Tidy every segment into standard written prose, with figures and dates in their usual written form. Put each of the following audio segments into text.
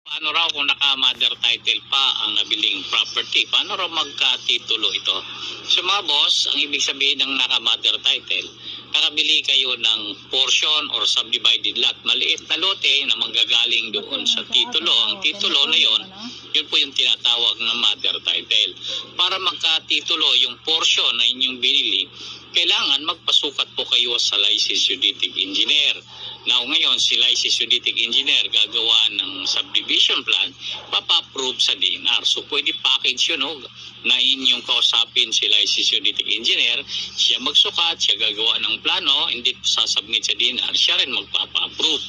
Paano raw kung naka-mother title pa ang nabiling property? Paano raw magkatitulo ito? So mga boss, ang ibig sabihin ng naka-mother title, nakabili kayo ng portion or subdivided lot. Maliit na lote na manggagaling doon sa titulo. Ang titulo na yon, yun po yung tinatawag na mother title. Para magkatitulo yung portion na inyong binili, kailangan magpasukat po kayo sa licensed geodetic engineer. Now ngayon, si licensed geodetic engineer gagawa ng subdivision plan, papa-approve sa DNR. So pwede package yun, na inyong kausapin si licensed geodetic engineer, siya magsukat, siya gagawa ng plano, hindi sasubmit sa DNR, siya rin magpapa-approve.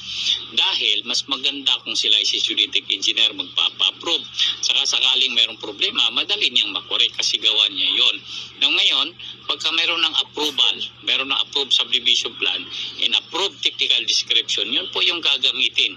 Dahil mas maganda kung si licensed geodetic engineer magpapa-approve. Saka sakaling mayroong problema, madali niyang makorek kasi gawa niya yon. Now ngayon, pagka mayroon ng approval, mayroon ng approved subdivision plan and approved technical description, yun po yung gagamitin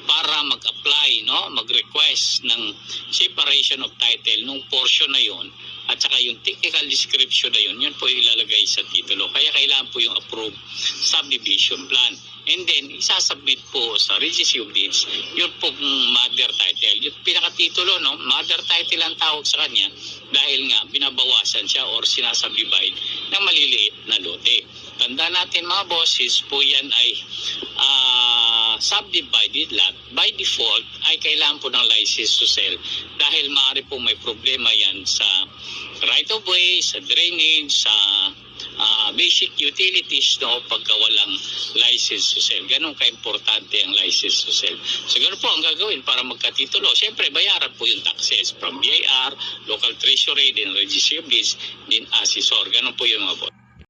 para mag-apply, mag-request ng separation of title nung portion na yon, at saka yung technical description na yun po ilalagay sa titulo. Kaya kailangan po yung approved subdivision plan. And then, isasubmit po sa Registry of Deeds, yun pong mother title. Yung pinakatitulo, mother title ang tawag sa kanya dahil nga binabawasan siya or sinasubdivide ng maliliit na lote. Tanda natin mga bosses po yan ay subdivided lot. By default ay kailangan po ng license to sell dahil maaari po may problema yan sa right of way, sa drainage, sa basic utilities pagka walang license to sell. Ganun ka-importante ang license to sell. So ganun po ang gagawin para magkatitulo. Siyempre bayaran po yung taxes from BIR, local treasury, then registry of deeds, then assessor. Ganun po yung mga boss.